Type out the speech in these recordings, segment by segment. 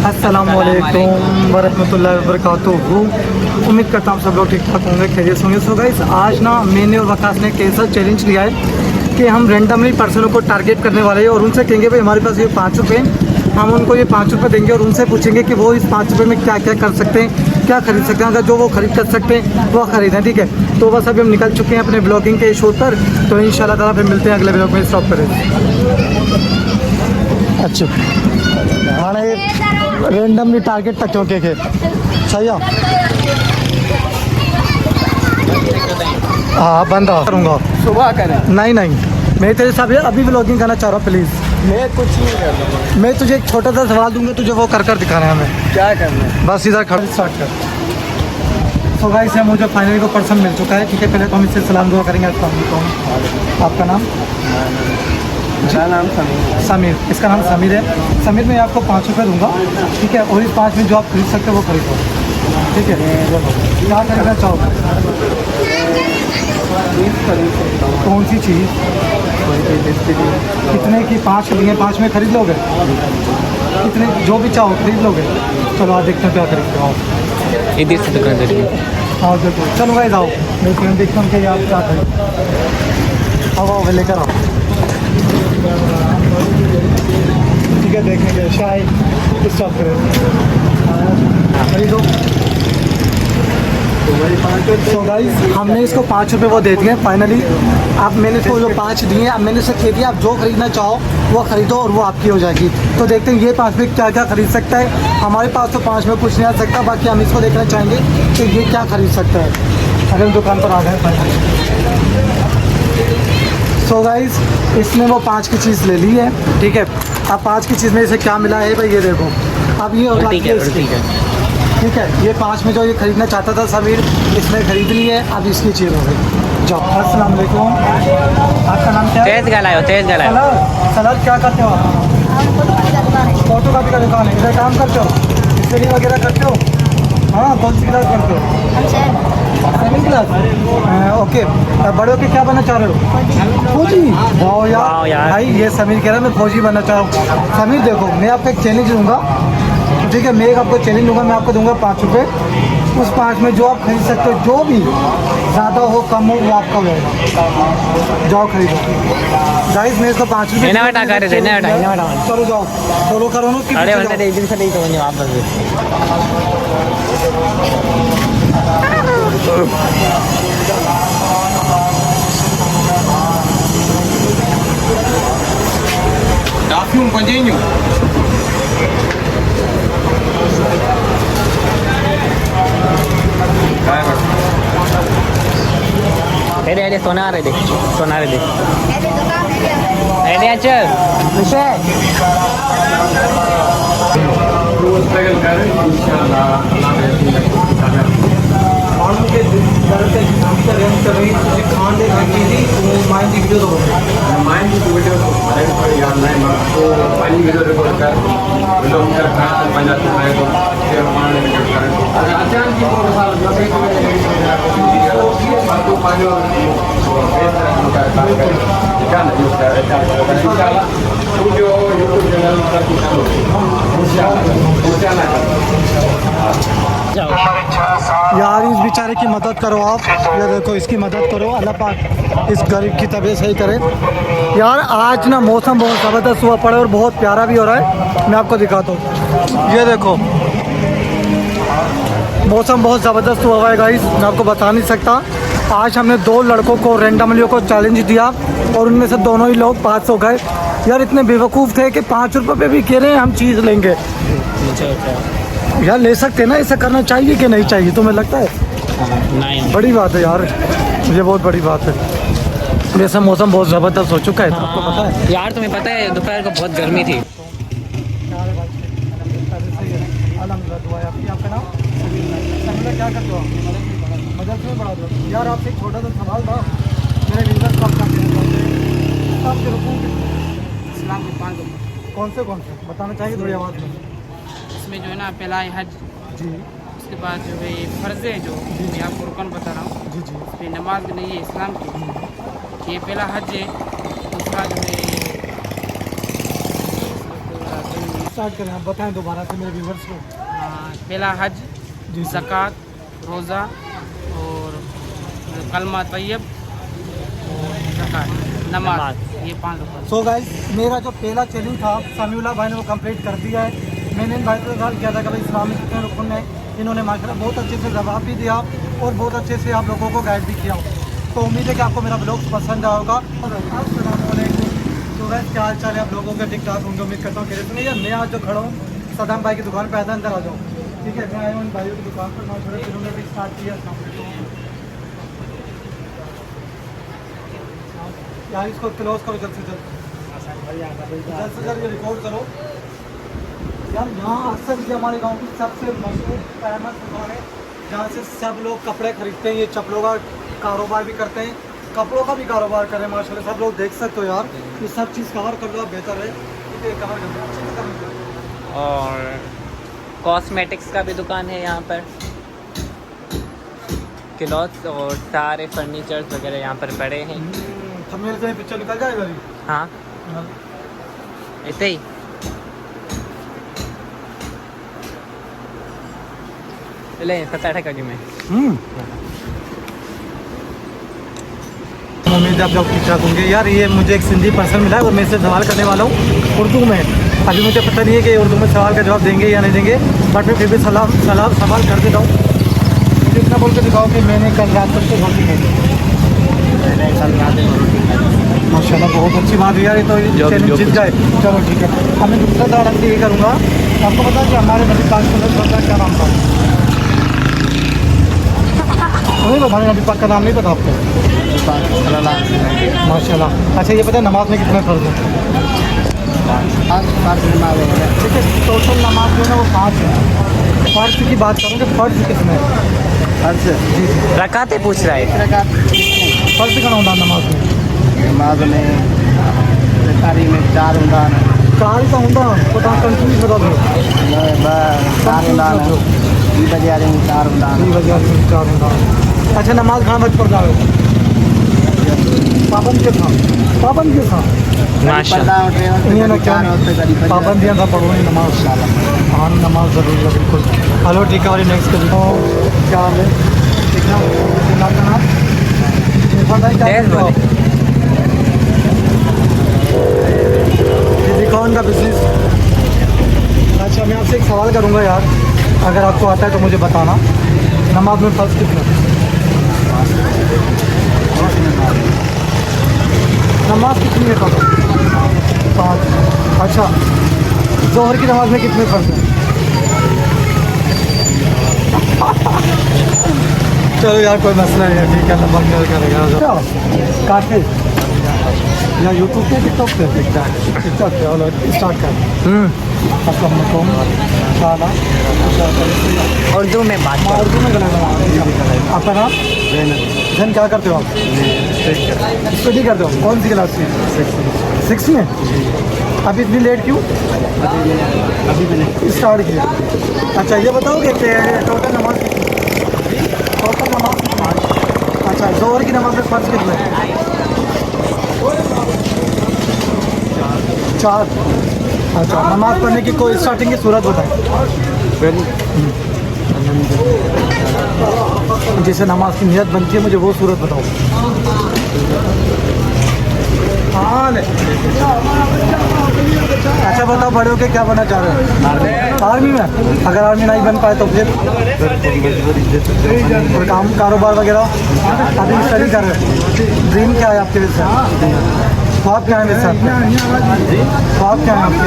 अस्सलामुअलैकुम वरहमतुल्लाहि वबरकातुहू। उम्मीद करता हूँ सब लोग ठीक ठाक होंगे, खैरियत होंगे। सो गाइस, आज ना मैंने और वकास ने कैसा चैलेंज लिया है कि हम रेंडमली पर्सनों को टारगेट करने वाले हैं और उनसे कहेंगे भाई हमारे पास ये 5 रुपये, हम उनको ये 5 रुपये देंगे और उनसे पूछेंगे कि वो इस 5 रुपये में क्या क्या कर सकते हैं, क्या खरीद सकते हैं। अगर जो वो खरीद कर सकते हैं वो खरीदें, ठीक है। तो बस अभी हम निकल चुके हैं अपने ब्लॉगिंग के शो पर, तो इंशाल्लाह ताला फिर मिलते हैं अगले ब्लॉग में। स्टॉप करें। अच्छा हाँ, रेंडमली टारगेट तक क्यों के सही है। हाँ बंद करूँगा, सुबह करें। नहीं मैं तेरे साथ अभी व्लॉगिंग करना चाह रहा हूँ। प्लीज़ मैं कुछ नहीं कर रहा। मैं तुझे एक छोटा सा सवाल दूंगा, तुझे वो कर कर दिखाना है हमें। क्या करना है? बस इधर खड़ा स्टार्ट कर। तो गाइस मुझे फाइनली को पर्सन मिल चुका है, ठीक है। पहले तो हम इससे सलाम दुआ करेंगे। अस्सलाम वालेकुम। आपका नाम? मेरा नाम समीर। इसका नाम समीर है। समीर मैं आपको 5 रुपये दूंगा, ठीक है। और इस 5 में जो आप खरीद सकते हो वो खरीदो, ठीक है। क्या खरीदना चाहोगे? कौन सी चीज़? कितने की? 5 लिए 5 में खरीद लोगे? कितने जो भी चाहो खरीद लोगे? चलो आज देखते हैं क्या खरीदते हो। इधर से दुकान देखिए। हाँ देखो, चलो भाई जाओ, मैं देखता हूँ कि आप क्या खरीद। आओ लेकर आओ, ठीक है। देखेंगे शायद स्टॉप करें। खरीदो। तो गाइस हमने इसको 5 रुपये वो दे दिए फाइनली। अब मैंने इसको जो 5 दिए, अब मैंने इसे कह दिया आप जो खरीदना चाहो वो खरीदो और वो आपकी हो जाएगी। तो देखते हैं ये 5 में क्या क्या खरीद सकता है। हमारे पास तो 5 में कुछ नहीं आ सकता, बाकी हम इसको देखना चाहेंगे कि ये क्या खरीद सकता है। अगर दुकान पर आ गए फाइनली। सो गाइस इसने वो 5 की चीज़ ले ली है, ठीक है। अब 5 की चीज़ में इसे क्या मिला है भाई, ये देखो। अब ये होगा ठीक है। ये 5 में जो ये खरीदना चाहता था समीर, इसने खरीद ली है। अब इसकी चीज़ हो गई। जाओ। अस्सलाम वालेकुम। आपका नाम क्या है? तेज गलायो, तेज गलायो। सलाद क्या करते हो आप? फोटो कॉपी का दुकान है, इधर काम करते हो? स्टडी वगैरह करते हो? हाँ, कौन सी क्लास करते हो? 7th class. ओके, बड़े होके क्या बनना चाह रहे हो? फौजी। वाह यार भाई, ये समीर कह रहा है मैं फौजी बनना चाह रहा हूँ। समीर देखो, मैं आपको एक चैलेंज दूंगा, ठीक है। मैं एक आपको चैलेंज दूंगा, मैं आपको दूंगा 5 रुपये। उस 5 में जो आप खरीद सकते हो, जो भी ज़्यादा हो कम हो वो आपका होगा। जाओ खरीदो। गाइस मैं इसको 5 रुपये चलो जाओ, फॉलो करो ना। अरे बंदे इधर से नहीं समझ वापस। Dafyum konjenyu. Ada sonar ada, sonar ada. Ada aja. Bisa. Struggle कर इंशाल्लाह यार इस बेचारे की मदद करो आप। ये देखो, इसकी मदद करो, अल्लाह पाक इस गरीब की तबीयत सही करे। यार आज ना मौसम बहुत ज़बरदस्त हुआ पड़ा और बहुत प्यारा भी हो रहा है। मैं आपको दिखाता हूँ, ये देखो मौसम बहुत ज़बरदस्त हुआ है गाइस, मैं आपको बता नहीं सकता। आज हमने 2 लड़कों को रेंडमली को चैलेंज दिया और उनमें से दोनों ही लोग पास हो गए। यार इतने बेवकूफ़ थे कि 5 रुपये पे भी कह रहे हैं हम चीज़ लेंगे। यार ले सकते हैं ना, ऐसा करना चाहिए कि नहीं चाहिए, तुम्हें लगता है? नहीं, बड़ी बात है यार, ये बहुत बड़ी बात है। वैसे मौसम बहुत ज़बरदस्त हो चुका है, तो आपको पता है यार तुम्हें पता है दोपहर को बहुत गर्मी थी। आपका नाम? क्या करते हो? मदरसे में पढ़ाते हो? यार आपसे एक छोटा सा सवाल था, मेरे व्यूअर्स को आप क्या कहना चाहते हैं? आपके रुकून इस्लाम के 5 कौन से बताना चाहिए थोड़ी आवाज़ में? इसमें जो है ना, पहला है हज जी। उसके बाद जो है ये फ़र्ज़ है, जो मैं आपको रुकन बता रहा हूँ। जी जी। फिर नमाज नहीं है इस्लाम की, ये पहला हज है। दूसरा जो है स्टार्ट करें, आप बताएं दोबारा से मेरे व्यूवर्स को। पहला हज, जी सर। ज़कात, रोज़ा और कलमा तैयब और ज़कात, नमाज, ये 5 रुपये। सो गाइस, मेरा जो पहला चैलेंज था समीउल्लाह भाई ने वो कंप्लीट कर दिया है। मैंने इन भाई से सवाल किया था कि भाई इस्लाम में कितने रुकन हैं, इन्होंने माशाल्लाह बहुत अच्छे से जवाब भी दिया और बहुत अच्छे से आप लोगों को गाइड भी किया। तो उम्मीद है कि आपको मेरा ब्लॉग पसंद आया होगा। और अस्सलाम वालेकुम। तो गाइस, क्या हाल चाल है आप लोगों का? ठीक ठाक होंगे उम्मीद करता हूँ। खैरियत में यार, मैं आज जो खड़ा हूँ सदाम भाई की दुकान पे आया था, अंदर आ जाओ। ठीक है, मैं आया हूँ इन भाइयों की दुकान पर, माशाल्लाह इन्होंने भी स्टार्ट किया। यार इसको क्लोज करो जल्द से जल्द, जल्द से जल्द रिकॉर्ड करो। यार यहाँ अक्सर ये हमारे गांव की सबसे मशहूर फेमस दुकान है जहाँ से सब लोग कपड़े खरीदते हैं। ये चप्पलों का कारोबार भी करते हैं, कपड़ों का भी कारोबार करें माशाल्लाह। सब लोग देख सकते हो यार, ये सब चीज़ कवर कर दो आप, बेहतर है। ठीक है, कवर कर दो, अच्छे से कवर कर दो। और कॉस्मेटिक्स का भी दुकान है यहाँ पर, क्लॉथ्स और सारे फर्नीचर्स वगैरह यहाँ पर पड़े हैं। थंबनेल से पिक्चर निकल जाएगा अभी। हाँ, ऐसे ही। ले सताठा का में उम्मीद है आप लोग ठीक ठाक होंगे। यार ये मुझे एक सिंधी पर्सन मिला है और मैं इससे सवाल करने वाला हूँ उर्दू में। अभी मुझे पता नहीं है कि उर्दू में सवाल का जवाब देंगे या नहीं देंगे, बट मैं फिर भी सवाल कर देता हूँ। मुझे इतना बोल के दिखाओ कि मैंने कल रात को रोटी खाई। माशाल्लाह बहुत अच्छी बात है यार, ये तो चैलेंज जीत जाए। चलो ठीक है, अब मैं दूसरा सवाल आपसे ये करूँगा। आपको पता है कि हमारे नबी पाक सल्लल्लाहु अलैहि वसल्लम का क्या नाम था? नहीं, तो हमारे नबी पाक का नाम नहीं पता आपको? माशाल्लाह। अच्छा ये पता है नमाज में कितने फ़र्ज़ हैं? ठीक है, टोटल नमाज जो है ना वो 5 है। फ़र्ज़ की बात करूँ कि फ़र्ज़ कितने हैं? फ़र्ज़ जी जी, रकाते पूछ रहा है। फ़र्ज़ कितना होता है नमाज में? नमाज में तारीख में 4 होता है। 4 ही तो होता, तो आप कंफ्यूज बता दो। 4 होता है, 2 बजे आ रहे हैं, 4 होता है। 2 बजे 4 होता। अच्छा, नमाज कहाँ बच पड़ जाए? पाबंद के था, पाबंद के था। ये ना क्या पाबंदियाँ था, पढ़ो नहीं नमाज। हाँ, नमाज ज़रूरी है बिल्कुल। हेलो ठीक है, और नेक्स्ट कर दो। क्या हाल है? ठीक है, आपका नाम? इरफान भाई, क्या करते हो आप? कौन का बिजनेस? अच्छा, मैं आपसे एक सवाल करूंगा यार, अगर आपको आता है तो मुझे बताना। नमाज में फ़र्ज़ कितने? नमाज कितनी है? 5। अच्छा, ज़ोहर की नमाज में कितने फ़र्ज़ हैं? चलो यार कोई मसला नहीं है, ठीक है, नंबर मेल करेगा। काटे या यूट्यूब पे, टिकटॉक पे? टिकटॉक पे। चलो स्टार्ट कर। अस्सलामुअलैकुम। उर्दू में बात करो। उर्दू में गला। आपका नाम? जैन। क्या करते हो आप? स्टडी करते हो? कौन सी क्लास में? 6 में। अभी इतनी लेट क्यों? अभी मैंने स्टार्ट किया। अच्छा ये बताओगे कि टोटल नमाज कितनी? टोटल नमाज 5। अच्छा, ज़ोहर की नमाज में फ़र्ज़ कितने? 4। अच्छा, नमाज पढ़ने की कोई स्टार्टिंग की सूरत बताएं। जैसे नमाज की नियत बनती है, मुझे वो सूरत बताओ। अच्छा बताओ, बड़े होके क्या बनना चाह रहे हो? आर्मी में। अगर आर्मी नहीं बन पाए तो फिर काम कारोबार वगैरह? अभी स्टडी कर रहे हो? ड्रीम क्या है आपके वैसे? ख्वाब क्या है वैसे? ख्वाब क्या है आपके?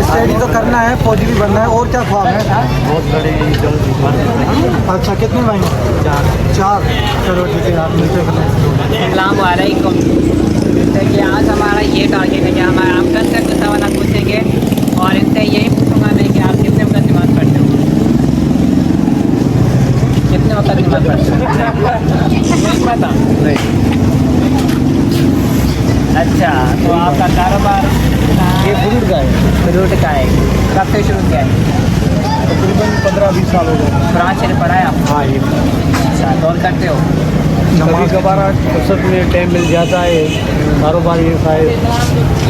स्टडी तो करना है, फौजी भी बनना है, और क्या ख्वाब है? बहुत बड़े अच्छा, कितने भाई? 4। चलो ठीक है यार, मिलते हैं। अस्सलाम वालेकुम। जैसे कि आज हमारा ये टारगेट है कि हमारा हम कल का कुछ सवाल पूछेंगे और इनसे यही पूछूंगा मैं कि आप कितने वक्त नमाज़ पढ़ते हो? कितने वक्त नमाज़ पढ़ते हो? नहीं पता। अच्छा, तो आपका कारोबार ये फ्रूट का है? फ्रूट का है। कब से शुरू किया है? तकरीबन 15-20 साल हो गए। कुरान शरीफ पढ़ा है आप? हाँ, ये अच्छा, दौड़ करते हो? कभी कभार फुर्सत में टाइम मिल जाता है, कारोबार ये शायद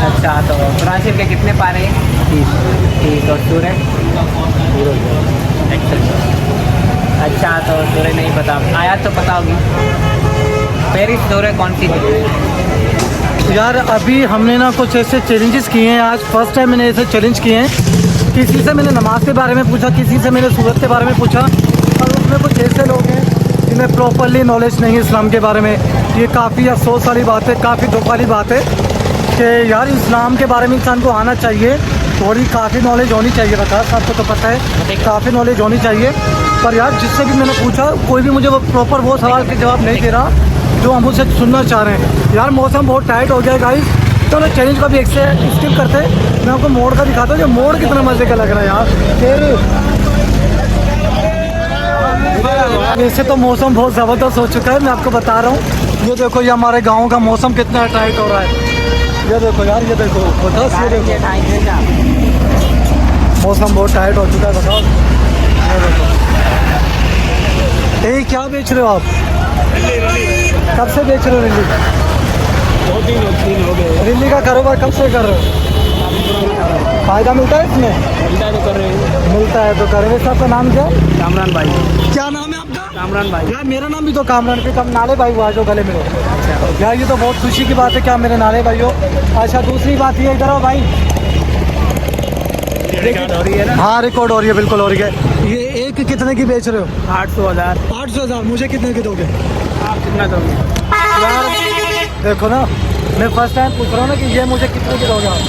अच्छा, तो कुरान शरीफ के कितने पारे हैं? 30 और सूरह? अच्छा, तो सूरह नहीं पता, आयत तो पता होगी। पहली सूरह कौन सी थी? यार अभी हमने ना कुछ ऐसे चैलेंजेस किए हैं, आज फर्स्ट टाइम मैंने ऐसे चैलेंज किए हैं। किसी से मैंने नमाज के बारे में पूछा, किसी से मैंने सूरत के बारे में पूछा, और उसमें कुछ ऐसे लोग हैं जिन्हें प्रॉपरली नॉलेज नहीं है इस्लाम के बारे में। ये काफ़ी अफसोस वाली बात है, काफ़ी दुख वाली बात है कि यार इस्लाम के बारे में इंसान को आना चाहिए, थोड़ी काफ़ी नॉलेज होनी चाहिए। बता, आपको तो पता है काफ़ी नॉलेज होनी चाहिए, पर यार जिससे भी मैंने पूछा कोई भी मुझे वो प्रॉपर वो सवाल के जवाब नहीं दे रहा जो हम उसे सुनना चाह रहे हैं। यार मौसम बहुत टाइट हो गया है गाइस, तो ना चैलेंज का भी एक से स्किप करते हैं। मैं आपको मोड़ का दिखाता हूँ, जो मोड़ कितना मज़े का लग रहा है यार। फिर वैसे तो मौसम बहुत ज़बरदस्त हो चुका है, मैं आपको बता रहा हूँ। ये देखो ये हमारे गांव का मौसम कितना टाइट हो रहा है। ये देखो यार, ये देखो बताओ, ये देखो मौसम बहुत टाइट हो चुका है। बताओ ये देखो, ये क्या बेच रहे हो आप? कब से बेच रहे हो रिल्ली? 2-3 हो गए। रिल्ली का कारोबार कब से कर रहे हो? फ़ायदा मिलता है इसमें? मिलता तो कर रहे हैं। मिलता है तो कर रहे। साहब का नाम क्या? कामरान भाई। क्या नाम है आपका? कामरान भाई। यार मेरा नाम भी तो कामरान, फिर कम नाले भाई हुआ जो गले में हो। यार ये तो बहुत खुशी की बात है, क्या मेरे नाले भाई हो। अच्छा दूसरी बात ये, इधर आओ भाई। रिकॉर्ड हो रही है ना? हाँ रिकॉर्ड हो रही है, बिल्कुल हो रही है। ये एक कितने की बेच रहे हो? 800,000। 800,000। मुझे कितने की दोगे? आप कितना दोगे? यार देखो ना, मैं फर्स्ट टाइम पूछ रहा हूँ ना कि ये मुझे कितने की दोगे आप?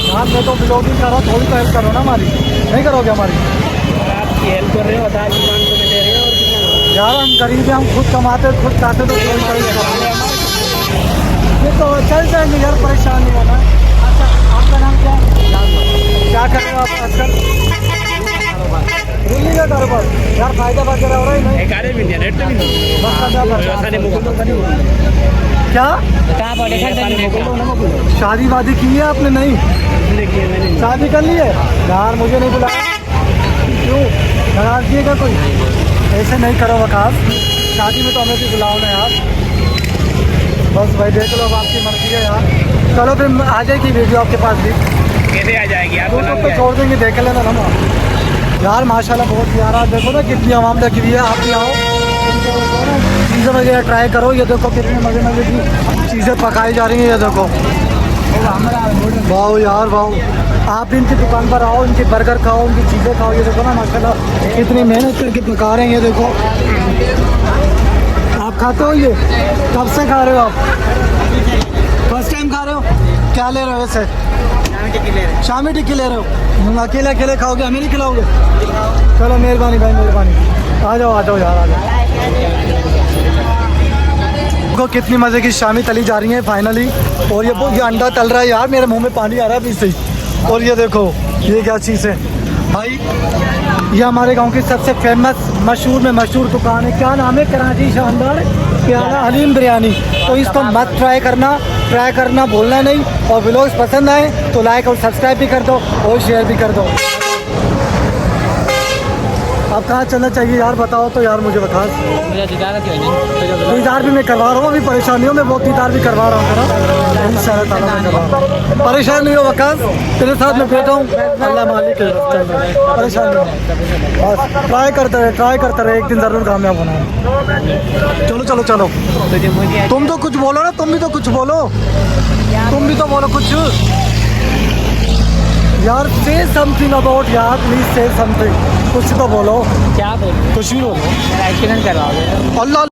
यार मैं तो ब्लॉगिंग कर रहा हूँ, थोड़ी तो हेल्प करो ना हमारी, नहीं करोगे हमारी? आपकी हेल्प कर रहे हो, बता 500 में दे रहे हो और कितना? यार हम गरीब हैं, हम खुद कमाते खुद खाते, तो क्यों करेंगे? ये तो चल जाएंगे यार, परेशान नहीं होना। अच्छा आपका नाम क्या है? क्या कर रहे हो आप आजकल? रिल्ली का कारोबार। यार फायदा वगैरह हो रहा है नहीं? 11 मिलियन रेट में भी बस का क्या शादी वादी की है आपने? नहीं शादी कर ली है यार, मुझे नहीं बुलाया क्यों? नाराजगी का कोई? ऐसे नहीं करो वकास, शादी में तो हमें भी बुलाओ ना यार। बस भाई देख लो, अब आपकी मर्जी है यार। चलो फिर आ जाएगी वीडियो आपके पास भी। कैसे आ जाएगी? आप यूट्यूब पे छोड़ देंगे, देख लेना ना यार। माशाल्लाह बहुत प्यारा, देखो ना कितनी आवाम लगी हुई है। आप भी आओ, चीज़ें वगैरह ट्राई करो। ये देखो कितनी मज़े मज़े की चीज़ें पकाई जा रही हैं, ये देखो। वाह यार वाह, आप इनकी दुकान पर आओ, इनके बर्गर खाओ, उनकी चीज़ें खाओ। ये देखो ना माशाल्लाह कितनी मेहनत करके पका रहे हैं। ये देखो आप खाते हो? ये कब से खा रहे हो आप? फर्स्ट टाइम खा रहे हो? क्या ले रहे हो वैसे? शामी टिक्की ले रहे हो? अकेले अकेले खाओगे, हमें नहीं खिलाओगे? चलो मेहरबानी भाई, मेहरबानी। आ जाओ यार, आ जाओ। देखो कितनी मज़े की शामी तली जा रही है फाइनली। और ये अंडा तल रहा है यार, मेरे मुंह में पानी आ रहा है अभी से ही। और ये देखो ये क्या चीज़ है भाई, ये हमारे गांव की सबसे फेमस मशहूर में मशहूर दुकान है। क्या नाम है? कराची शानदार प्यारा हलीम बिरयानी। तो इसको मत ट्राई करना भूलना नहीं। और व्लॉग्स पसंद आए तो लाइक और सब्सक्राइब भी कर दो और शेयर भी कर दो। अब कहाँ चलना चाहिए यार, बताओ तो यार मुझे बता। दीदार भी मैं करवा रहा हूँ, अभी परेशानियों में वो दीदार भी करवा रहा हूँ ना, इंशाअल्लाह ताला मैं करवा रहा हूँ। परेशान नहीं हो वकास, तेरे साथ मैं बैठा हूँ, अल्लाह मालिक है, चल रहा है, परेशान नहीं हो। बस ट्राई करते रहे, एक दिन ज़रूर कामयाब होना है। चलो तुम तो कुछ बोलो ना, तुम भी तो कुछ बोलो कुछ यार। से समथिंग अबाउट यार, प्लीज से समथिंग, कुछ तो बोलो। क्या बोलूं? कुछ भी बोलो। एक्सीडेंट करवाओगे? अल्लाह